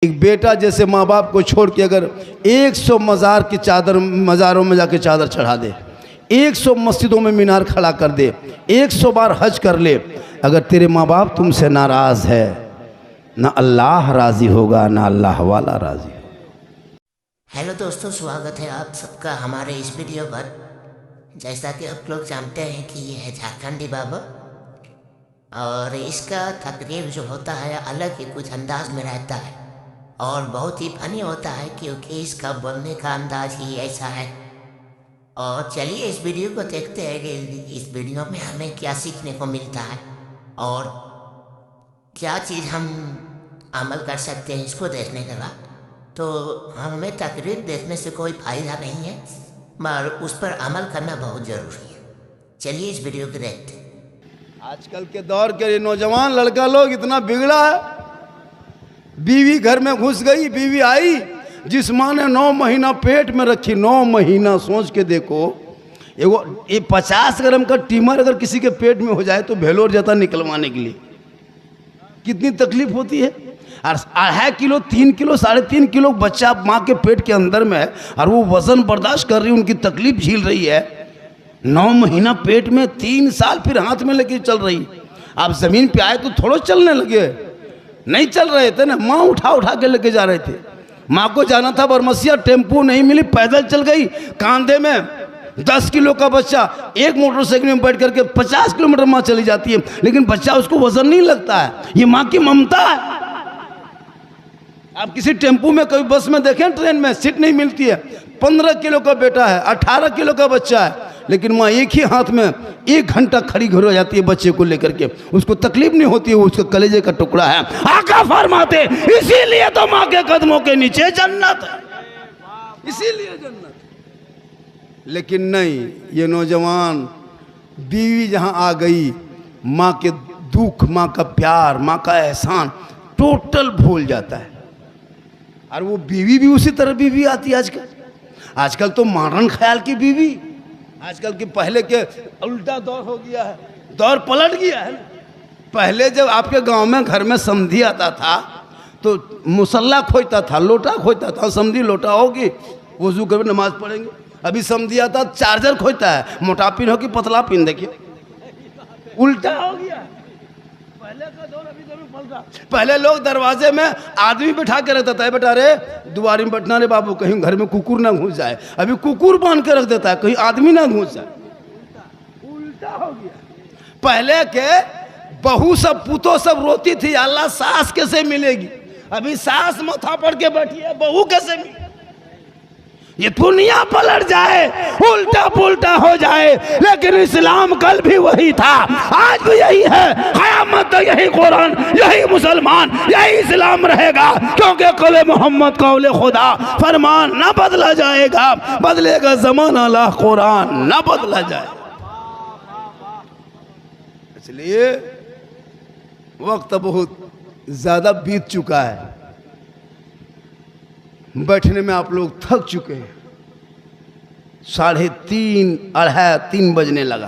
एक बेटा जैसे माँ बाप को छोड़ के अगर 100 मज़ार की चादर मज़ारों में जाके चादर चढ़ा दे, 100 मस्जिदों में मीनार खड़ा कर दे, 100 बार हज कर ले, अगर तेरे माँ बाप तुमसे नाराज़ है, ना अल्लाह राज़ी होगा ना अल्लाह वाला राज़ी होगा। हेलो दोस्तों, स्वागत है आप सबका हमारे इस वीडियो पर। जैसा कि आप लोग जानते हैं कि ये है झारखंडी बाबा और इसका तकरीर जो होता है अलग ही कुछ अंदाज में रहता है और बहुत ही फनी होता है क्योंकि इसका बोलने का अंदाज ही ऐसा है। और चलिए इस वीडियो को देखते हैं कि इस वीडियो में हमें क्या सीखने को मिलता है और क्या चीज़ हम अमल कर सकते हैं इसको देखने के बाद। तो हमें तकरीर देखने से कोई फ़ायदा नहीं है, मगर उस पर अमल करना बहुत ज़रूरी है। चलिए इस वीडियो को देखते हैं। आजकल के दौर के नौजवान लड़का लोग इतना बिगड़ा है, बीवी घर में घुस गई, बीवी आई जिस माँ ने 9 महीना पेट में रखी, 9 महीना सोच के देखो, ये 50 ग्राम का ट्यूमर अगर किसी के पेट में हो जाए तो भेलोर जाता निकलवाने के लिए कितनी तकलीफ होती है। और 2.5 किलो 3 किलो 3.5 किलो बच्चा माँ के पेट के अंदर में है और वो वजन बर्दाश्त कर रही है, उनकी तकलीफ झेल रही है। 9 महीना पेट में, 3 साल फिर हाथ में लेके चल रही। आप जमीन पे आए तो थोड़ा चलने लगे, नहीं चल रहे थे ना, माँ उठा उठा के लेके जा रहे थे। माँ को जाना था बरमसिया, टेम्पो नहीं मिली, पैदल चल गई। कांधे में 10 किलो का बच्चा एक मोटरसाइकिल में बैठ करके 50 किलोमीटर माँ चली जाती है, लेकिन बच्चा उसको वजन नहीं लगता है। ये माँ की ममता है। आप किसी टेम्पो में कभी बस में देखें, ट्रेन में सीट नहीं मिलती है। 15 किलो का बेटा है, 18 किलो का बच्चा है, लेकिन माँ एक ही हाथ में 1 घंटा खड़ी घर हो जाती है बच्चे को लेकर के। उसको तकलीफ नहीं होती है, उसके कलेजे का टुकड़ा है। आका फरमाते इसीलिए तो माँ के कदमों के नीचे जन्नत है, इसीलिए जन्नत। लेकिन नहीं, ये नौजवान बीवी जहाँ आ गई, माँ के दुख, माँ का प्यार, माँ का एहसान टोटल भूल जाता है। और वो बीवी भी उसी तरह बीवी आती है आजकल तो मॉडर्न ख्याल की बीवी। आजकल के पहले के उल्टा दौर हो गया है, दौर पलट गया है। पहले जब आपके गांव में घर में समधी आता था तो मुसल्ला खोजता था, लोटा खोजता था, समधी लोटा होगी, वजू कर नमाज पढ़ेंगे। अभी समधी आता चार्जर खोजता है, मोटा पिन हो कि पतला पिन, देखिए उल्टा हो गया। पहले का दौर अभी जरूर पलटा। पहले लोग दरवाजे में आदमी बैठा के रखता था, बेटा रे दुआरी में बैठना रे बाबू, कहीं घर में कुकुर ना घुस जाए। अभी कुकुर बांध के रख देता है, कहीं आदमी ना घुस जाए। उल्टा हो गया। पहले के बहू सब, पुतो सब रोती थी, अल्लाह सास कैसे मिलेगी। अभी सास माथा पड़ के बैठी है, बहू कैसे मिलेगी। ये दुनिया पलट जाए, उल्टा पुल्टा हो जाए, लेकिन इस्लाम कल भी वही था, आज भी यही है, क़यामत तक यही कुरान, यही मुसलमान, यही इस्लाम रहेगा। क्योंकि कौले मोहम्मद कौले खुदा, फरमान ना बदला जाएगा, बदलेगा ज़माना ला कुरान ना बदला जाए। इसलिए वक्त बहुत ज़्यादा बीत चुका है, बैठने में आप लोग थक चुके हैं। 3:30 3:30 बजने लगा।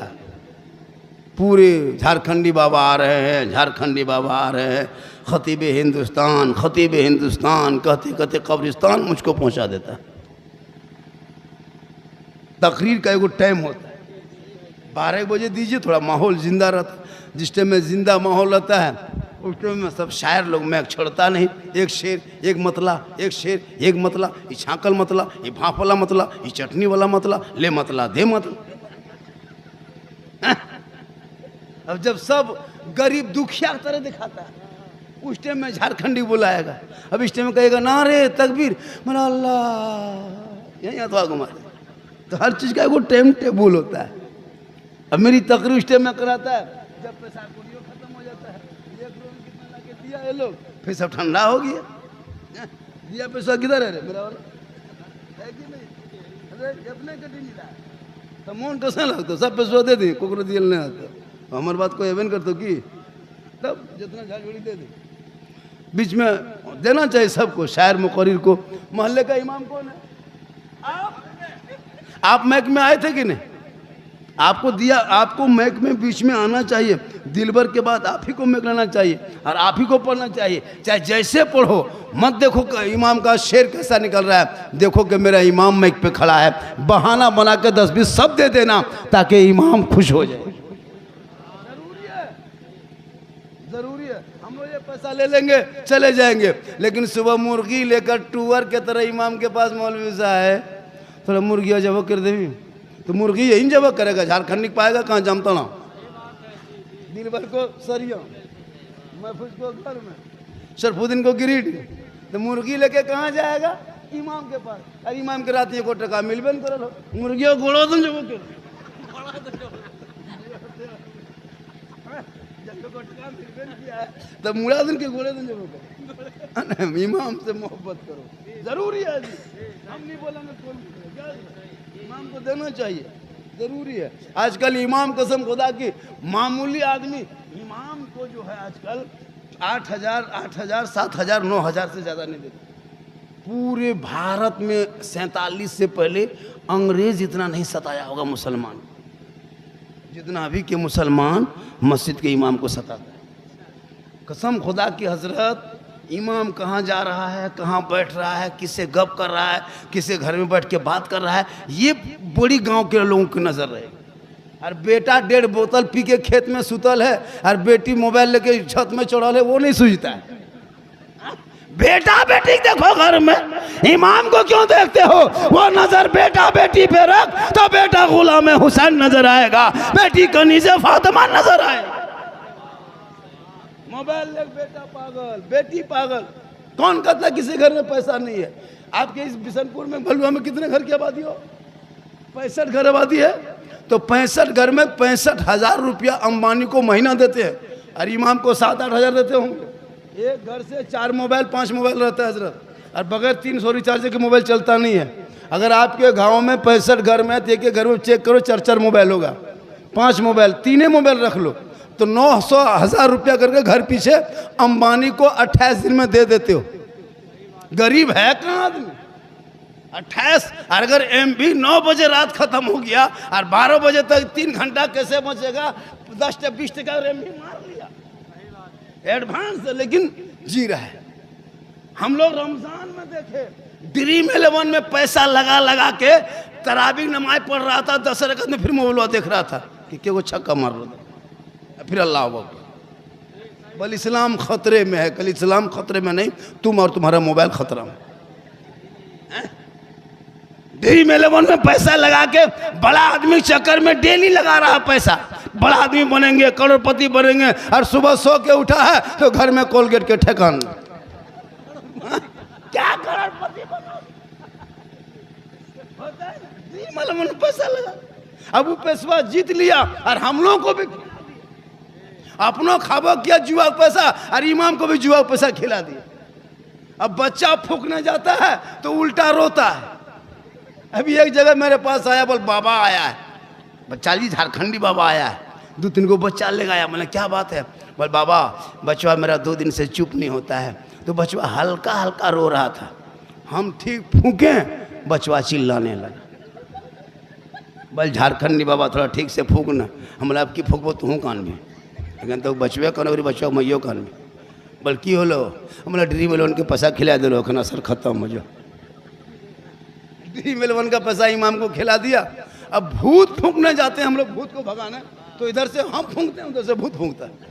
पूरे झारखंडी बाबा आ रहे हैं, झारखंडी बाबा आ रहे हैं। खतीब हिंदुस्तान, खतीब हिंदुस्तान कहते कहते कब्रिस्तान मुझको पहुंचा देता है। तकरीर का एगो टाइम होता है, 12 बजे दीजिए, थोड़ा माहौल जिंदा रहता है। जिस टाइम में जिंदा माहौल रहता है उस टाइम में सब शायर लोग मैक छोड़ता नहीं, एक शेर एक मतला, एक शेर एक मतला, ये छाकल मतला, ये भाप वाला मतला, ये चटनी वाला मतला, ले मतला दे मतला। अब जब सब गरीब दुखिया तरह दिखाता है, उस टाइम में झारखंडी बुलाएगा। अब इस टाइम में कहेगा नारे तकबीर, मेरा अल्लाह, यही अथवा घुमा दे। तो हर चीज़ का एगो टाइम टेबल होता है। अब मेरी तकरीर उस टाइम में कराता है जब पैसा खत्म हो जाता है, कितना लाके दिया ये लोग, फिर सब ठंडा हो गया। दिया पैसा किधर है रे मेरा वाला, है कि नहीं? अरे अपने कटी नहीं रहा तो मन कैसे लगता, सब पैसा दे दी, कोकरो दियल नहीं आता। हमारी बात को एवन कर तो की, तब जितना झाड़झोड़ी दे दे। बीच में देना चाहिए सबको, शायर मुकर्रिर को। मोहल्ले का इमाम कौन है? आप मैक में आए थे कि नहीं? आपको दिया, आपको मैक में बीच में आना चाहिए। दिलबर के बाद आप ही को मैक लेना चाहिए और आप ही को पढ़ना चाहिए, चाहे जैसे पढ़ो। मत देखो कि इमाम का शेर कैसा निकल रहा है, देखो कि मेरा इमाम मैक पे खड़ा है। बहाना बना के 10-20 शब्द दे देना ताकि इमाम खुश हो जाए। जरूरी है। हम लोग ये पैसा ले लेंगे चले जाएंगे, लेकिन सुबह मुर्गी लेकर टूअर के तरह इमाम के पास मौलवी साहब है, थोड़ा मुर्गियाँ जब कर देवी तो मुर्गी यही जब करेगा, झारखंड नहीं पाएगा कहाँ जमता ना। दिन भर को सरिया, महफूज को घर में, शरफुद्दीन को गिरिडीह, तो मुर्गी लेके कहाँ जाएगा? इमाम के पास। अरे इमाम के रात को टका मिलबे न करल, मुर्गियों गोड़ो दन जब के तब मुड़ा दिन के गोड़े दिन जब इमाम से मोहब्बत करो, जरूरी है जी। हम नहीं बोलेंगे कौन, इमाम को देना चाहिए, जरूरी है। आजकल इमाम कसम खुदा की मामूली आदमी इमाम को जो है आजकल 8,000, 7,000, 9,000 से ज़्यादा नहीं देते। पूरे भारत में 47 से पहले अंग्रेज इतना नहीं सताया होगा मुसलमान जितना अभी के मुसलमान मस्जिद के इमाम को सताता है। कसम खुदा की हजरत, इमाम कहाँ जा रहा है, कहाँ बैठ रहा है, किससे गप कर रहा है, किसके घर में बैठ के बात कर रहा है, ये बड़ी गांव के लोगों की नज़र रहेगी। और बेटा 1.5 बोतल पी के खेत में सुतल है और बेटी मोबाइल लेके छत में चढ़ल है, वो नहीं सूझता है। बेटा बेटी देखो घर में, इमाम को क्यों देखते हो? वो नजर बेटा बेटी पे रख तो बेटा गुलाम हुसैन नजर आएगा, बेटी कनीज़े फातिमा नजर आएगा। मोबाइल ले बेटा पागल, बेटी पागल। कौन कहता है किसी घर में पैसा नहीं है? आपके इस बिशनपुर में भलुआ में कितने घर की आबादी हो? 65 घर आबादी है, तो 65 घर में 65,000 रुपया अंबानी को महीना देते हैं और इमाम को 7-8 हज़ार देते होंगे। एक घर से 4 मोबाइल 5 मोबाइल रहता है हजरत, और बगैर 300 रिचार्ज के मोबाइल चलता नहीं है। अगर आपके गांव में 65 घर में तो एक घर में चेक करो 4-4 मोबाइल होगा, 5 मोबाइल, 3 मोबाइल रख लो तो 900,000 रुपया करके घर पीछे अंबानी को 28 दिन में दे देते हो। गरीब है कहाँ आदमी? 28, और अगर MB 9 बजे रात खत्म हो गया और 12 बजे तक 3 घंटा कैसे बचेगा? 10-20 टका MB मार लिया एडवांस, लेकिन जी रहा है। हम लोग रमजान में देखे ड्रीम 11 में पैसा लगा लगा के तरावी नमाज पढ़ रहा था, 10 रकत में फिर मोबाइल देख रहा था कि क्या वो छक्का मार रहा था, फिर अल्लाह अकबर। बल इस्लाम खतरे में है, कल इस्लाम खतरे में नहीं, तुम और तुम्हारा मोबाइल खतरा में। ड्रीम 11 में पैसा लगा के बड़ा आदमी चक्कर में डेली लगा रहा पैसा, बड़ा आदमी बनेंगे, करोड़पति बनेंगे, और सुबह सो के उठा है तो घर में कोलगेट के ठेकान। क्या करोड़पति बनो? ड्रीम 11 में पैसा लगा, अब वो पैसा जीत लिया और हम लोगों को भी अपनों खाबो किया जुआ पैसा, और इमाम को भी जुआ पैसा खिला दिया। अब बच्चा फूकने जाता है तो उल्टा रोता है। अभी एक जगह मेरे पास आया, बोल बाबा आया है, बच्चा जी झारखंडी बाबा आया है, 2-3 को बच्चा लेगा आया। मैंने क्या बात है? बोल बाबा बच्चा मेरा 2 दिन से चुप नहीं होता है। तो बच्चा हल्का हल्का रो रहा था, हम ठीक फूके, बच्चा चिल्लाने लगा। बोल झारखंडी बाबा थोड़ा ठीक से फूकना। हम अब की फूकबो तू कान में, लेकिन तो बचवे कान और बच्चा मैयो कान में। बोल की होलो? हमारा ड्रीम 11 के पैसा खिला दिलो, अखन असर खत्म हो जाओ। ड्रीम 11 का पैसा इमाम को खिला दिया। अब भूत फूंकने जाते हैं हम लोग, भूत को भगाने, तो इधर से हम फूंकते हैं, उधर से भूत फूंकता है।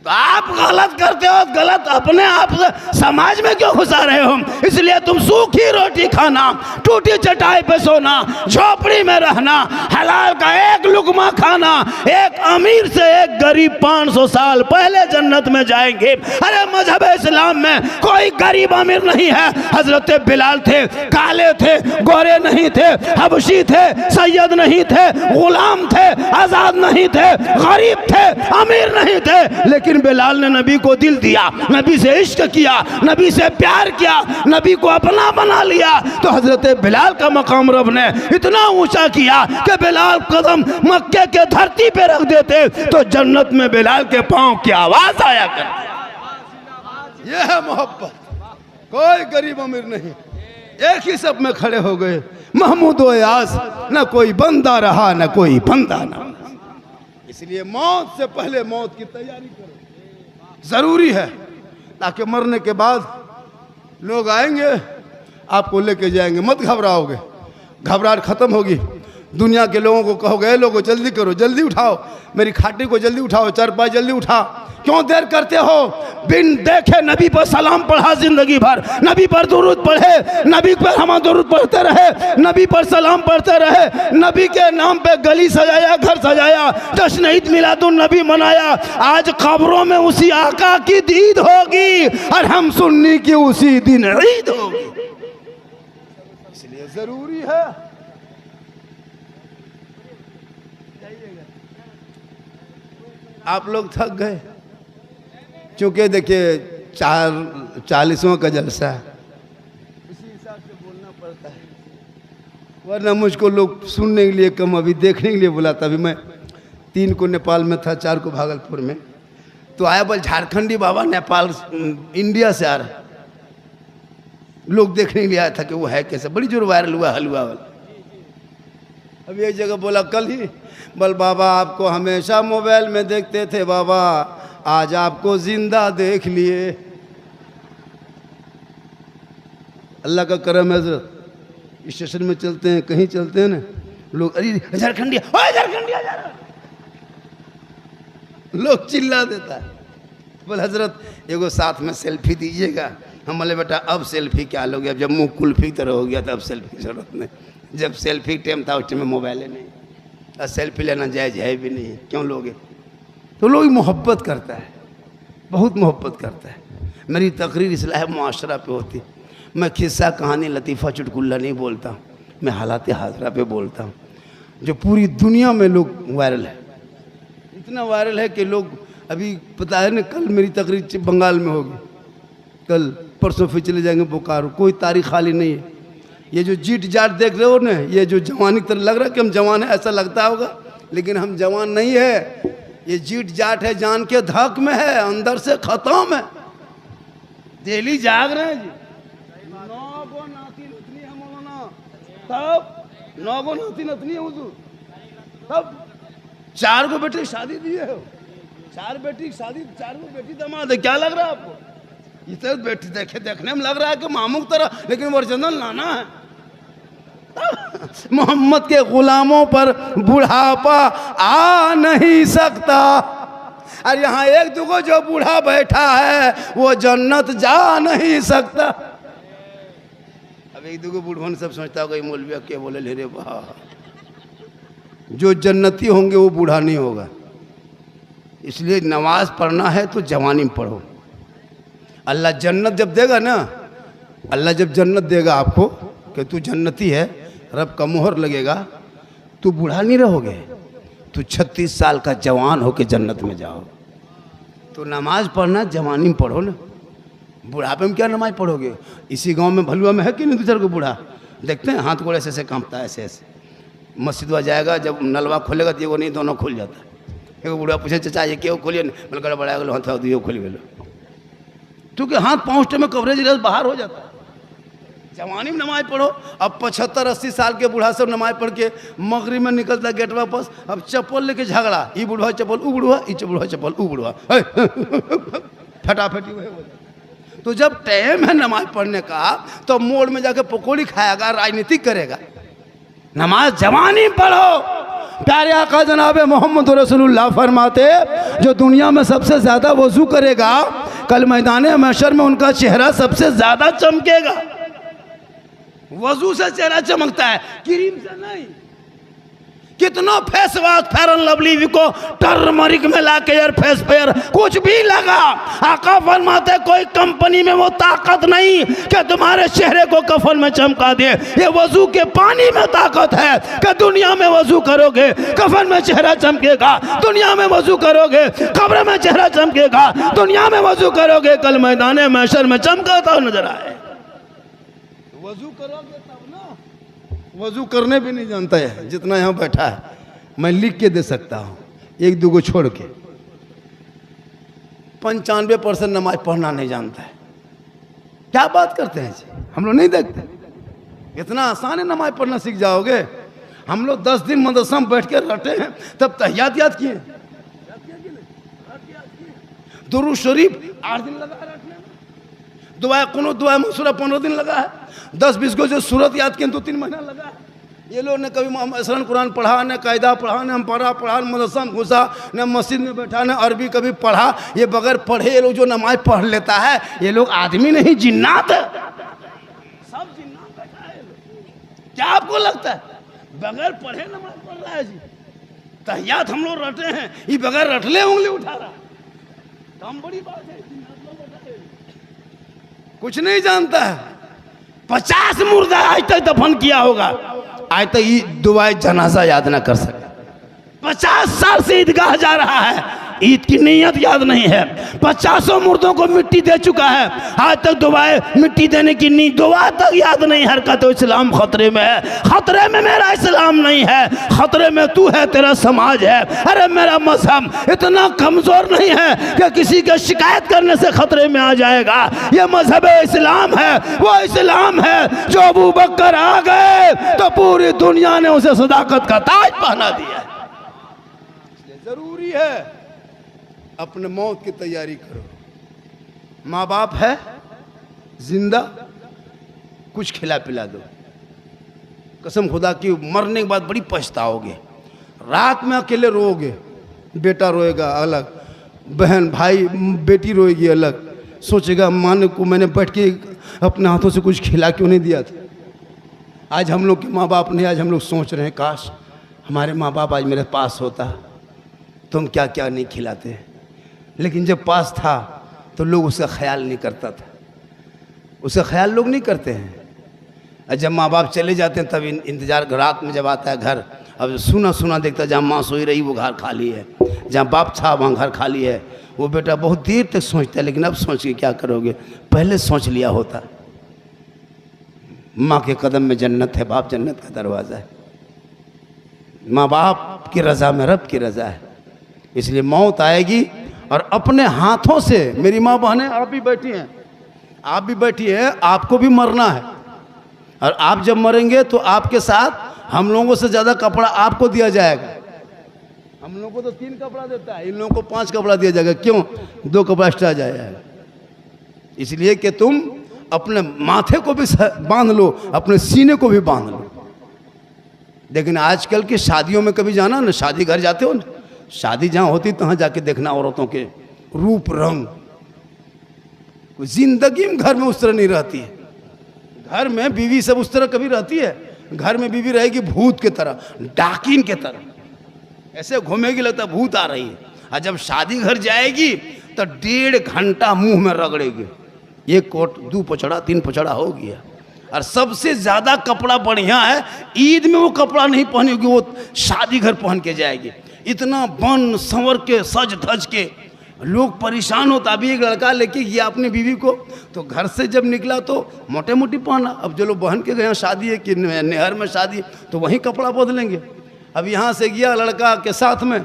तो आप गलत करते हो, गलत अपने आप समाज में क्यों घुसा रहे हो? इसलिए तुम सूखी रोटी खाना, टूटी चटाई पे सोना, झोपड़ी में रहना, हलाल का एक लुकमा खाना, एक अमीर से एक गरीब 500 साल पहले जन्नत में जाएंगे। अरे मजहब इस्लाम में कोई गरीब अमीर नहीं है। हजरत बिलाल थे, काले थे, गोरे नहीं थे, हबशी थे, सैयद नहीं थे, गुलाम थे, आजाद नहीं थे, गरीब थे, अमीर नहीं थे, लेकिन बिलाल ने नबी को दिल दिया, नबी से इश्क किया, नबी से प्यार किया, नबी को अपना बना लिया। तो हजरत बिलाल का मकाम रब ने इतना ऊंचा किया कि बिलाल कदम मक्के के धरती पे रख देते तो जन्नत में बिलाल के पांव की आवाज आया करती। यह है मोहब्बत। कोई गरीब अमीर नहीं, एक ही सब में खड़े हो गए। महमूद यास, न कोई बंदा रहा न कोई बंदा ना। इसलिए मौत से पहले मौत की तैयारी करो, जरूरी है, ताकि मरने के बाद लोग आएंगे आपको लेके जाएंगे। मत घबराओगे, घबराहट खत्म होगी। दुनिया के लोगों को कहोगे, ए लोगों जल्दी करो, जल्दी उठाओ, मेरी खाटी को जल्दी उठाओ, चारपाई जल्दी उठा, क्यों देर करते हो? बिन देखे नबी पर सलाम पढ़ा जिंदगी भर, नबी पर दुरूद पढ़े, नबी पर हम दुरूद पढ़ते रहे, नबी पर सलाम पढ़ते रहे, नबी के नाम पे गली सजाया, घर सजाया, जश्न ईद मिलादुन नबी मनाया। आज खबरों में उसी आका की दीद होगी और हम सुन्नी की उसी दिन ईद होगी। इसलिए जरूरी है। आप लोग थक गए, क्योंकि देखिए 40वां का जलसा है, इसी हिसाब से बोलना पड़ता है, वरना मुझको लोग सुनने के लिए कम, अभी देखने के लिए बुलाता। अभी मैं 3 को नेपाल में था, 4 को भागलपुर में, तो आया बोल झारखंडी बाबा नेपाल इंडिया से आ रहा, लोग देखने के लिए आया था कि वो है कैसे, बड़ी जोर वायरल हुआ हलवा वाला। अभी एक जगह बोला कल ही, बोल बाबा आपको हमेशा मोबाइल में देखते थे बाबा, आज आपको जिंदा देख लिए। अल्लाह का करम है, स्टेशन में चलते हैं, कहीं चलते हैं ना, लोग अरे झारखंडिया, ओए झारखंडिया जा रहा, लोग चिल्ला देता है। बोल हजरत एगो साथ में सेल्फी दीजिएगा। हम बोले बेटा अब सेल्फी क्या लोगे, अब जब मुंह कुल्फी तरह हो गया तो अब सेल्फी की जरूरत नहीं, जब सेल्फी टाइम था उस टाइम में मोबाइल नहीं, और सेल्फी लेना जायज़ है भी नहीं, क्यों लोगे? तो लोग मोहब्बत करता है, बहुत मोहब्बत करता है। मेरी तकरीर इस्लाह मुआशरा पे होती, मैं किस्सा कहानी लतीफ़ा चुटकुल्ला नहीं बोलता, मैं हालात हाजरा पे बोलता हूँ, जो पूरी दुनिया में लोग वायरल है, इतना वायरल है कि लोग, अभी पता है ना कल मेरी तकरीर बंगाल में होगी, कल परसों फिर चले जाएंगे बोकारो, कोई तारीख खाली नहीं है। ये जो जीट जाट देख रहे हो ना, ये जो जवानी तरह लग रहा है कि हम जवान है ऐसा लगता होगा, लेकिन हम जवान नहीं है, ये जीट जाट है, जान के धक में है, अंदर से खत्म है, डेली जाग रहे हैं जी। 9 गो नाती नतनी है मौलाना, तब 9 गो नाती नतनी है हुजूर, तब 4 को बेटे शादी दिए हो, 4 बेटी शादी, 4 को बेटी दामाद है, क्या लग रहा है आपको? इसे बेटी देखने में लग रहा है कि मामू की तरह, लेकिन ओरिजिनल नाना है। मोहम्मद के गुलामों पर बुढ़ापा आ नहीं सकता, और यहाँ एक दुगो जो बूढ़ा बैठा है वो जन्नत जा नहीं सकता। अब एक दुगो बूढ़ों ने सब सोचता होगा ये मौलवी क्या बोले ले रे वाह, जो जन्नती होंगे वो बूढ़ा नहीं होगा। इसलिए नमाज पढ़ना है तो जवानी में पढ़ो। अल्लाह जन्नत जब देगा ना, अल्लाह जब जन्नत देगा आपको कि तू जन्नती है, रब का मोहर लगेगा, तू बूढ़ा नहीं रहोगे, तू 36 साल का जवान होके जन्नत में जाओ। तो नमाज पढ़ना जवानी में पढ़ो ना, बुढ़ापे में क्या नमाज पढ़ोगे? इसी गांव में भलुआ में है कि नहीं दूसरे को बूढ़ा, देखते हैं हाथ गोड़े ऐसे ऐसे कांपता है, ऐसे ऐसे। मस्जिद जाएगा, जब नलवा खोलेगा तो एगो नहीं दोनों खुल जाता है। एगो बूढ़ा पूछे चचा ये क्यों खोलिए, बोले गड़बड़ा गलो हाथ दियो खोल गलो, क्योंकि हाथ पहुँचते में कवरेज रस बाहर हो जाता है। जवानी में नमाज पढ़ो। अब 75-80 साल के बूढ़ा सब नमाज पढ़ के मगरिब में निकलता गेट वापस, अब चप्पल लेके झगड़ा, ई बूढ़ा चप्पल ऊ बूढ़ा, ई बूढ़ा चप्पल ऊ बूढ़ा, फटाफटी वही हो जाता। तो जब टाइम है नमाज पढ़ने का तो मोड़ में जाके पकौड़ी खाएगा, राजनीति करेगा। नमाज जवानी पढ़ो। प्यारे आका जनाब मोहम्मद रसूलुल्लाह फरमाते, जो दुनिया में सबसे ज़्यादा वज़ू करेगा कल मैदान महशर में उनका चेहरा सबसे ज़्यादा चमकेगा। वज़ू से चेहरा चमकता है, क्रीम से नहीं। कितना फेस वॉश फेयर लवली को टर्मरिक में ला के यार फेस पेयर कुछ भी लगा, आका फरमाते कोई कंपनी में वो ताकत नहीं कि तुम्हारे चेहरे को कफन में चमका दे। ये वजू के पानी में ताकत है कि दुनिया में वजू करोगे कफन में चेहरा चमकेगा, दुनिया में वजू करोगे कब्र में चेहरा चमकेगा, दुनिया में वजू करोगे कल मैदान महशर में चमकाता नजर आए। वजू करोगे तब ना, वजू करने भी नहीं जानता है जितना यहाँ बैठा है। मैं लिख के दे सकता हूँ, एक दो को छोड़ के 95% नमाज पढ़ना नहीं जानता है। क्या बात करते हैं जी, हम लोग नहीं देखते। इतना आसान है नमाज पढ़ना सीख जाओगे। हम लोग 10 दिन मदरसा में बैठ के रटे हैं, तब तहियात याद किए, दुरूद शरीफ 8 दिन लगा है रटने में, दुआ कुनूत दुआ मंसूरा 15 दिन लगा है, 10-20 को जो सूरत याद किए तो 3 महीना लगा है। ये लोग ने कभी असरन कुरान पढ़ा, न कायदा पढ़ा, न पढ़ा, मदरसा में घुसा, न मस्जिद में बैठा, न अरबी कभी पढ़ा। ये बगैर पढ़े ये लोग जो नमाज पढ़ लेता है, ये लोग आदमी नहीं जिन्नात है, सब जिन्नात बैठा है। क्या आपको लगता है बगैर पढ़े नमाज पढ़ रहा है जी? तहियात हम लोग रटे हैं, ये बगैर रटले उंगली उठा रहा, काम बड़ी बात है। कुछ नहीं जानता है। 50 मुर्दा आज तक दफन किया होगा, आज तक ये दुआए जनाजा याद ना कर सके। 50 साल से ईदगाह जा रहा है, ईद की नीयत याद नहीं है। 50 मुर्दों को मिट्टी दे चुका है, आज तक दुआए मिट्टी देने की नी दुआ तक याद नहीं। हरकत इस्लाम खतरे में है, खतरे में मेरा इस्लाम नहीं है, खतरे में तू है, तेरा समाज है। अरे मेरा मजहब इतना कमजोर नहीं है कि किसी के शिकायत करने से खतरे में आ जाएगा। ये मजहब इस्लाम है, वो इस्लाम है जो अबू बकर आ गए तो पूरी दुनिया ने उसे सदाकत का ताज पहना दिया। जरूरी है अपने मौत की तैयारी करो। माँ बाप है जिंदा, कुछ खिला पिला दो, कसम खुदा की मरने के बाद बड़ी पछताओगे। रात में अकेले रोओगे, बेटा रोएगा अलग, बहन भाई बेटी रोएगी अलग, सोचेगा माँ को मैंने बैठ के अपने हाथों से कुछ खिला क्यों नहीं दिया था। आज हम लोग के माँ बाप नहीं, आज हम लोग सोच रहे हैं काश हमारे माँ बाप आज मेरे पास होता तो हम क्या क्या नहीं खिलाते। लेकिन जब पास था तो लोग उसका ख्याल नहीं करता था, उसका ख्याल लोग नहीं करते हैं। और जब माँ बाप चले जाते हैं तब इंतज़ार, रात में जब आता है घर, अब सुना सुना देखता जहाँ माँ सोई रही वो घर खाली है, जहाँ बाप था वहाँ घर खाली है। वो बेटा बहुत देर तक सोचता है, लेकिन अब सोच के क्या करोगे, पहले सोच लिया होता। माँ के कदम में जन्नत है, बाप जन्नत का दरवाज़ा है। माँ बाप की रज़ा में रब की रज़ा है, इसलिए मौत आएगी और अपने हाथों से। मेरी माँ बहनें आप भी बैठी हैं, आप भी बैठी हैं, आपको भी मरना है। और आप जब मरेंगे तो आपके साथ हम लोगों से ज़्यादा कपड़ा आपको दिया जाएगा। हम लोगों को तो 3 कपड़ा देता है, इन लोगों को 5 कपड़ा दिया जाएगा। क्यों? 2 कपड़ा एक्स्ट्रा जाएगा, इसलिए कि तुम अपने माथे को भी बांध लो, अपने सीने को भी बांध लो। लेकिन आजकल की शादियों में कभी जाना ना, शादी घर जाते हो ना, शादी जहाँ होती तहाँ जाके देखना औरतों के रूप रंग। जिंदगी में घर में उस तरह नहीं रहती है। घर में बीवी सब उस तरह कभी रहती है? घर में बीवी रहेगी भूत के तरह, डाकिन के तरह, ऐसे घूमेगी लगता भूत आ रही है। और जब शादी घर जाएगी तो 1.5 घंटा मुंह में रगड़ेगी, 1 कोट 2 पचड़ा 3 पचड़ा हो गया। और सबसे ज़्यादा कपड़ा बढ़िया है, ईद में वो कपड़ा नहीं पहनेगी, वो शादी घर पहन के जाएगी। इतना बन संवर के सज धज के लोग परेशान होता। अभी एक लड़का लेके गया अपनी बीवी को, तो घर से जब निकला तो मोटे मोटी पहना। अब जो लोग बहन के गए शादी है कि नहर में शादी, तो वहीं कपड़ा बदलेंगे। अब यहाँ से गया लड़का के साथ में,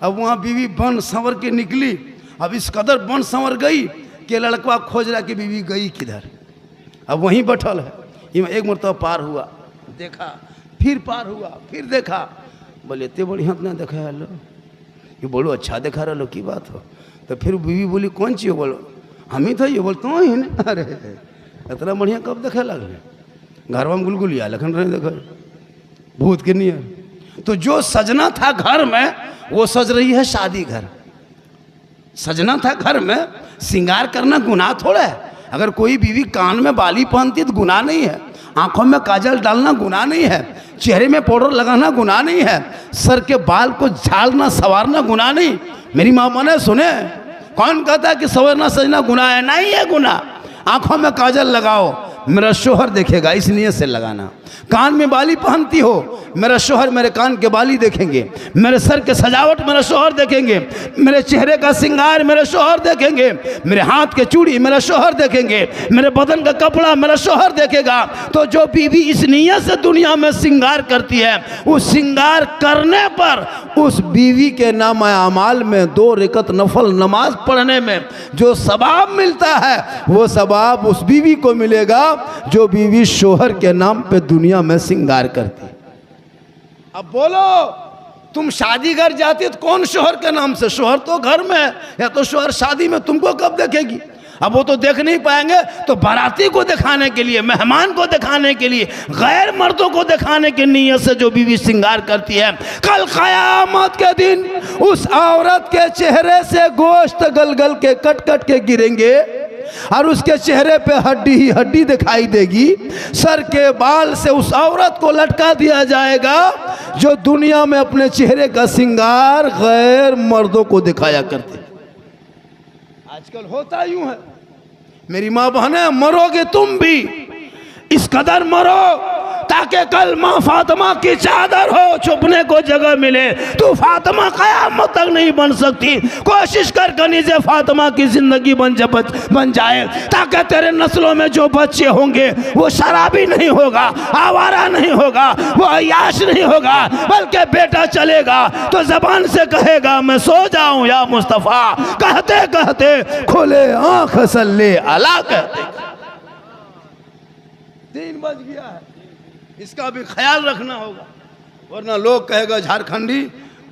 अब वहाँ बीवी बन संवर के निकली। अब इस कदर बन संवर गई कि लड़का खोज रहा कि बीवी गई किधर। अब वहीं बैठल है, एक मरतबा पार हुआ, देखा, फिर पार हुआ, फिर देखा। बोले इतने बढ़िया इतना देखा है लो, ये बोलो अच्छा देखा रहा लो, की बात हो। तो फिर बीवी बोली कौन चीज़? बोलो हम ही था। ये बोलते तो ही नहीं, अरे इतना बढ़िया कब देखे लगले, घर में गुलगुलिया लखन रहे देखो भूत के नहीं है। तो जो सजना था घर में वो सज रही है शादी घर। सजना था घर में, श्रृंगार करना गुनाह थोड़ा है। अगर कोई बीवी कान में बाली पहनती तो गुनाह नहीं है, आंखों में काजल डालना गुनाह नहीं है, चेहरे में पाउडर लगाना गुनाह नहीं है, सर के बाल को झाड़ना संवारना गुनाह नहीं। मेरी मामा ने सुने, कौन कहता है कि संवरना सजना गुनाह है? नहीं है गुनाह। आंखों में काजल लगाओ, मेरा शोहर देखेगा, इस नियत से लगाना। कान में बाली पहनती हो, मेरा शोहर मेरे कान के बाली देखेंगे, मेरे सर के सजावट मेरा शोहर देखेंगे, मेरे चेहरे का श्रृंगार मेरे शोहर देखेंगे, मेरे हाथ के चूड़ी मेरा शोहर देखेंगे, मेरे बदन का कपड़ा मेरा शोहर देखेगा। तो जो बीवी इस नियत से दुनिया में श्रृंगार करती है, उस श्रृंगार करने पर उस बीवी के नाम अमाल में 2 रकअत नफल नमाज पढ़ने में जो सवाब मिलता है, वो सवाब उस बीवी को मिलेगा जो बीवी शोहर के नाम पे दुनिया में श्रृंगार करती। अब बोलो, तुम शादी घर जाती तो कौन शोहर के नाम से? शोहर तो घर में है, या तो शोहर शादी में तुमको कब देखेगी? अब वो तो देख नहीं पाएंगे, तो बाराती को दिखाने के लिए, मेहमान को दिखाने के लिए, गैर मर्दों को दिखाने की नीयत से जो बीवी श्रृंगार करती है, कल क़यामत के दिन उस औरत के चेहरे से गोश्त गल गल के कट कट के गिरेंगे और उसके चेहरे पे हड्डी ही हड्डी दिखाई देगी। सर के बाल से उस औरत को लटका दिया जाएगा जो दुनिया में अपने चेहरे का श्रृंगार गैर मर्दों को दिखाया करते। आजकल होता यूं है, मेरी माँ बहनें, मरोगे तुम भी इस कदर मरो ताकि कल माँ फातिमा की चादर हो, छुपने को जगह मिले। तू फातिमा क़यामत तक नहीं बन सकती, कोशिश कर कनीज़े फातिमा की ज़िंदगी बन जाए ताकि तेरे नस्लों में जो बच्चे होंगे वो शराबी नहीं होगा, आवारा नहीं होगा, वो अय्याश नहीं होगा, बल्कि बेटा चलेगा तो ज़बान से कहेगा मैं सो जाऊं या मुस्तफ़ा, कहते कहते खोले आँख सल्ले अला कहते। 3 बज गया है, इसका भी ख्याल रखना होगा, वरना लोग कहेगा झारखंडी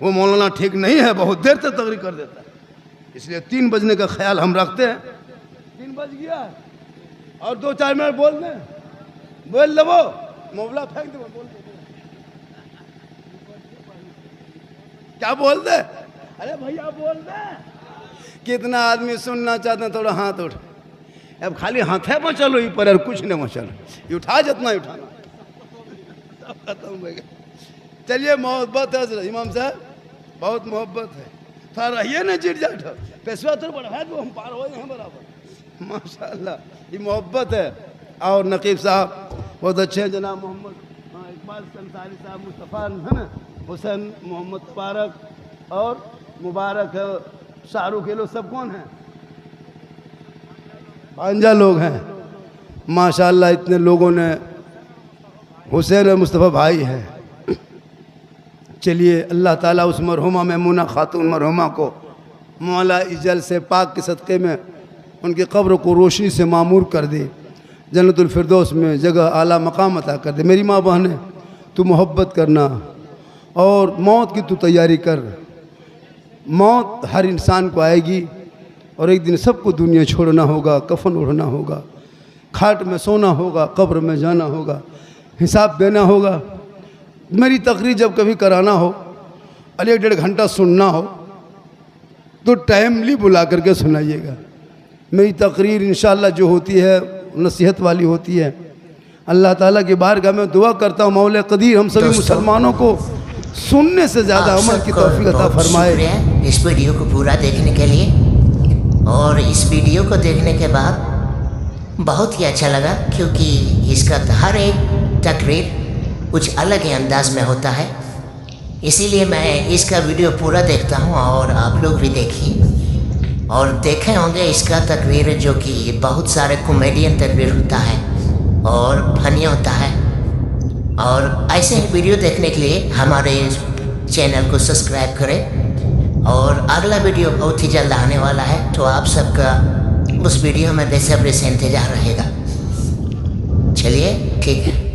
वो मौलाना ठीक नहीं है, बहुत देर तक तकरीर कर देता है। इसलिए 3 बजने का ख्याल हम रखते हैं। 3 बज गया है और 2-4 मिनट बोल दें, बोल लो, वो मोबला फेंक दे, बोल दे। क्या बोल दे? अरे भैया बोल दे। कितना आदमी सुनना चाहते हैं, थोड़ा हाथ उठ। अब खाली हाथे में चलो ही पर, कुछ नहीं में चलो, ये उठा जितना ही उठाना, सब खत्म हो गया। चलिए, मोहब्बत है इमाम साहब, बहुत मोहब्बत है, थोड़ा रहिए ना चिट जाट, पेशवा तो बढ़ा दो, हम पार हो हैं बराबर। माशाल्लाह, ये मोहब्बत है। और नकीब साहब बहुत अच्छे हैं, जनाब मोहम्मद इकबाल अंसारी साहब, मुस्तफ़ा है ना, हुसैन मोहम्मद पारक और मुबारक है, शाहरुख, ये लोग सब कौन हैं? भांजा लोग हैं माशाल्लाह। इतने लोगों ने, हुसैन और मुस्तफ़ा भाई हैं। चलिए, अल्लाह ताला उस मरहुमा मैमूना खातून मरहुमा को मौला इजल से पाक के सदक़े में उनकी कब्र को रोशनी से मामूर कर दे, जन्नतुल फिरदौस में जगह आला मकाम अता कर दे। मेरी माँ बहनें, तू मोहब्बत करना और मौत की तू तैयारी कर। मौत हर इंसान को आएगी और एक दिन सबको दुनिया छोड़ना होगा, कफन ओढ़ना होगा, खाट में सोना होगा, कब्र में जाना होगा, हिसाब देना होगा। मेरी तकरीर जब कभी कराना हो और 1-1.5 घंटा सुनना हो तो टाइमली बुला करके सुनाइएगा। मेरी तकरीर इंशाअल्लाह जो होती है नसीहत वाली होती है। अल्लाह ताला की बारगाह में दुआ करता हूँ, मौला कदीर हम सभी मुसलमानों को सुनने से ज़्यादा अमल की तौफीक अता फरमाए। इस वीडियो को पूरा देखने के लिए, और इस वीडियो को देखने के बाद बहुत ही अच्छा लगा, क्योंकि इसका हर एक तकरीर कुछ अलग ही अंदाज में होता है। इसीलिए मैं इसका वीडियो पूरा देखता हूँ और आप लोग भी देखिए और देखे होंगे इसका तकरीर, जो कि बहुत सारे कॉमेडियन तकरीर होता है और फनी होता है। और ऐसे ही वीडियो देखने के लिए हमारे चैनल को सब्सक्राइब करें, और अगला वीडियो बहुत ही जल्द आने वाला है, तो आप सबका उस वीडियो में बेसब्री से इंतजार रहेगा। चलिए, ठीक है।